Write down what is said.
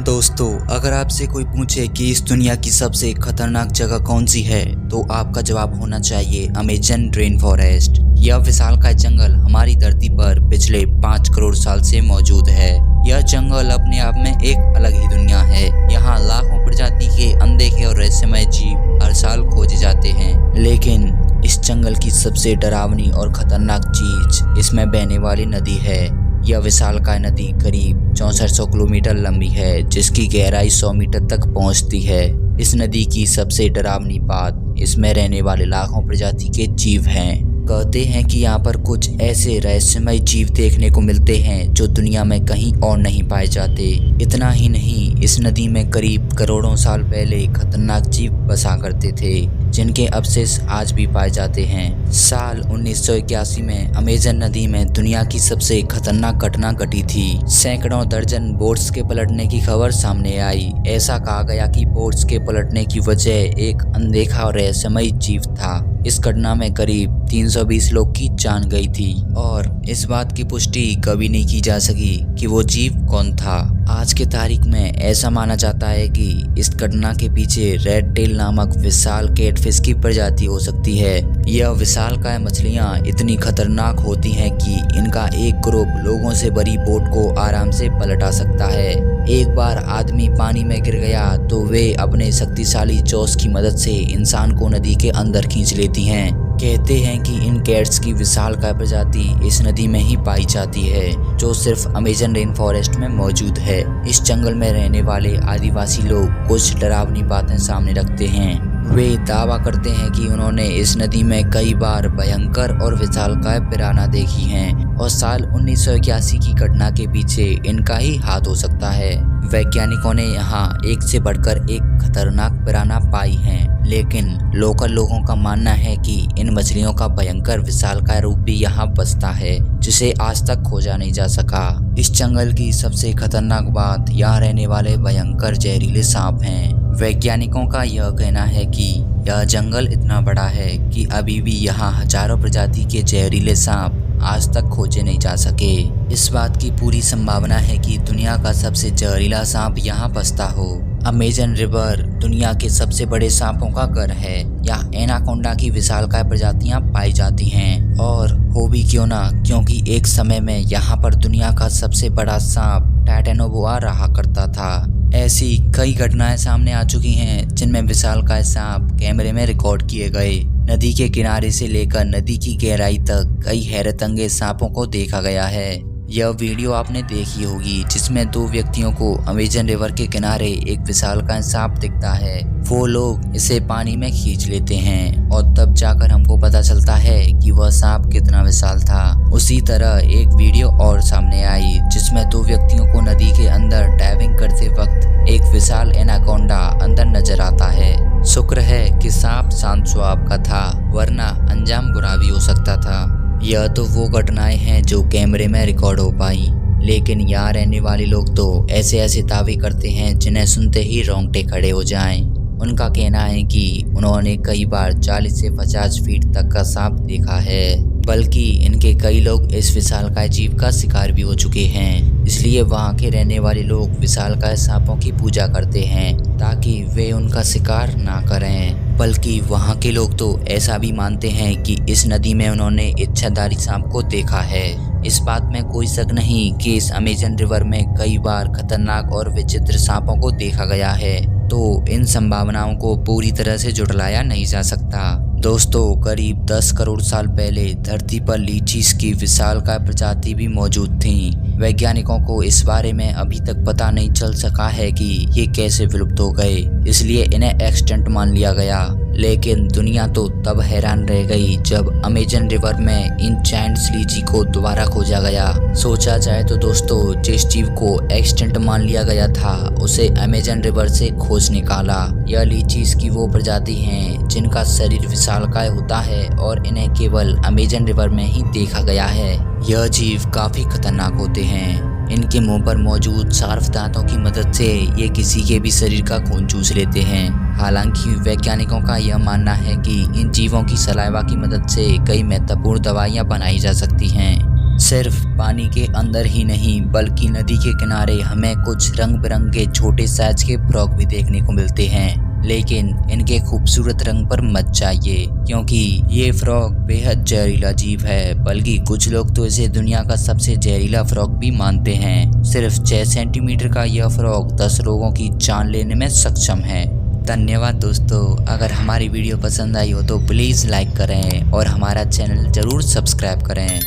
दोस्तों, अगर आपसे कोई पूछे कि इस दुनिया की सबसे खतरनाक जगह कौन सी है, तो आपका जवाब होना चाहिए अमेजन रेन फॉरेस्ट। यह विशालकाय जंगल हमारी धरती पर पिछले 5 करोड़ साल से मौजूद है। यह जंगल अपने आप में एक अलग ही दुनिया है। यहाँ लाखों प्रजाति के अनदेखे और रहस्यमय जीव हर साल खोजे जाते हैं, लेकिन इस जंगल की सबसे डरावनी और खतरनाक चीज इसमें बहने वाली नदी है। यह विशालकाय नदी करीब 6400 किलोमीटर लंबी है, जिसकी गहराई 100 मीटर तक पहुंचती है। इस नदी की सबसे डरावनी बात इसमें रहने वाले लाखों प्रजाति के जीव हैं। कहते हैं कि यहाँ पर कुछ ऐसे रहस्यमय जीव देखने को मिलते हैं जो दुनिया में कहीं और नहीं पाए जाते। इतना ही नहीं, इस नदी में करीब करोड़ों साल पहले खतरनाक जीव बसा करते थे, जिनके अवशेष आज भी पाए जाते हैं। साल 1981 में अमेजन नदी में दुनिया की सबसे खतरनाक घटना घटी थी। सैकड़ों दर्जन बोट्स के पलटने की खबर सामने आई। ऐसा कहा गया कि बोट्स के पलटने की वजह एक अनदेखा और रहस्यमय जीव था। इस घटना में करीब 320 लोग की जान गई थी और इस बात की पुष्टि कभी नहीं की जा सकी कि वो जीव कौन था। आज के तारीख में ऐसा माना जाता है कि इस घटना के पीछे रेड टेल नामक विशाल कैटफिश की प्रजाति हो सकती है। यह विशालकाय मछलियां इतनी खतरनाक होती हैं कि इनका एक ग्रुप लोगों से भरी बोट को आराम से पलटा सकता है। एक बार आदमी पानी में गिर गया तो वे अपने शक्तिशाली चोंच की मदद से इंसान को नदी के अंदर खींच लेती हैं। कहते हैं कि इन कैट्स की विशालकाय प्रजाति इस नदी में ही पाई जाती है, जो सिर्फ अमेजन रेन फॉरेस्ट में मौजूद है। इस जंगल में रहने वाले आदिवासी लोग कुछ डरावनी बातें सामने रखते हैं। वे दावा करते हैं कि उन्होंने इस नदी में कई बार भयंकर और विशालकाय पिराना देखी हैं और साल 1981 की घटना के पीछे इनका ही हाथ हो सकता है। वैज्ञानिकों ने यहाँ एक से बढ़कर एक खतरनाक पिराना पाई हैं, लेकिन लोकल लोगों का मानना है कि इन मछलियों का भयंकर विशालकाय रूप भी यहाँ बसता है, जिसे आज तक खोजा नहीं जा सका। इस जंगल की सबसे खतरनाक बात यहाँ रहने वाले भयंकर जहरीले सांप हैं। वैज्ञानिकों का यह कहना है कि यह जंगल इतना बड़ा है कि अभी भी यहाँ हजारों प्रजाति के जहरीले सांप आज तक खोजे नहीं जा सके। इस बात की पूरी संभावना है कि दुनिया का सबसे जहरीला सांप यहाँ बसता हो। अमेजन रिवर दुनिया के सबसे बड़े सांपों का घर है। यहाँ एनाकोंडा की विशालकाय प्रजातियां पाई जाती हैं, और हो भी क्यों ना, क्योंकि एक समय में यहाँ पर दुनिया का सबसे बड़ा सांप टाइटेनोबोआ रहा करता था। ऐसी कई घटनाएं सामने आ चुकी हैं जिनमें विशालकाय सांप कैमरे में रिकॉर्ड किए गए। नदी के किनारे से लेकर नदी की गहराई तक कई हैरतअंगेज सांपों को देखा गया है। यह वीडियो आपने देखी होगी जिसमें 2 व्यक्तियों को अमेजन रिवर के किनारे एक विशालकाय सांप दिखता है। वो लोग इसे पानी में खींच लेते हैं और तब जाकर हमको पता चलता है कि वह सांप कितना विशाल था। उसी तरह एक वीडियो और सामने आई जिसमें 2 व्यक्तियों को नदी के अंदर डाइविंग करते वक्त एक विशाल एनाकोंडा अंदर नजर आता है। शुक्र है कि सांप शांत स्वभाव का था, वरना अंजाम बुरा भी हो सकता था। यह तो वो घटनाएं हैं जो कैमरे में रिकॉर्ड हो पाई, लेकिन यहाँ रहने वाले लोग तो ऐसे ऐसे दावे करते हैं जिन्हें सुनते ही रोंगटे खड़े हो जाएं। उनका कहना है कि उन्होंने कई बार 40 से 50 फीट तक का सांप देखा है, बल्कि इनके कई लोग इस विशालकाय जीव का शिकार भी हो चुके हैं। इसलिए वहाँ के रहने वाले लोग विशालकाय सांपों की पूजा करते हैं ताकि वे उनका शिकार ना करें। बल्कि वहाँ के लोग तो ऐसा भी मानते हैं कि इस नदी में उन्होंने इच्छाधारी सांप को देखा है। इस बात में कोई शक नहीं कि इस अमेजन रिवर में कई बार खतरनाक और विचित्र सांपों को देखा गया है, तो इन संभावनाओं को पूरी तरह से झुठलाया नहीं जा सकता। दोस्तों, करीब 10 करोड़ साल पहले धरती पर लीचीज की विशालकाय प्रजाति भी मौजूद थी। वैज्ञानिकों को इस बारे में अभी तक पता नहीं चल सका है कि ये कैसे विलुप्त हो गए, इसलिए इन्हें एक्सटिंक्ट मान लिया गया। लेकिन दुनिया तो तब हैरान रह गई जब अमेजन रिवर में इन जायंट लीची को दोबारा खोजा गया। सोचा जाए तो दोस्तों, जिस जीव को एक्सटिंक्ट मान लिया गया था उसे अमेजन रिवर से खोज निकाला। यह लीचीज की वो प्रजाति हैं जिनका शरीर विशालकाय होता है और इन्हें केवल अमेजन रिवर में ही देखा गया है। यह जीव काफी खतरनाक होते हैं। इनके मुंह पर मौजूद शार्प दांतों की मदद से ये किसी के भी शरीर का खून चूस लेते हैं। हालांकि वैज्ञानिकों का यह मानना है कि इन जीवों की सलाइवा की मदद से कई महत्वपूर्ण दवाइयां बनाई जा सकती हैं। सिर्फ पानी के अंदर ही नहीं बल्कि नदी के किनारे हमें कुछ रंग बिरंगे छोटे साइज के फ्रॉग भी देखने को मिलते हैं, लेकिन इनके खूबसूरत रंग पर मत जाइए क्योंकि ये फ्रॉग बेहद जहरीला जीव है। बल्कि कुछ लोग तो इसे दुनिया का सबसे जहरीला फ्रॉग भी मानते हैं। सिर्फ 6 सेंटीमीटर का यह फ्रॉग 10 लोगों की जान लेने में सक्षम है। धन्यवाद दोस्तों, अगर हमारी वीडियो पसंद आई हो तो प्लीज़ लाइक करें और हमारा चैनल ज़रूर सब्सक्राइब करें।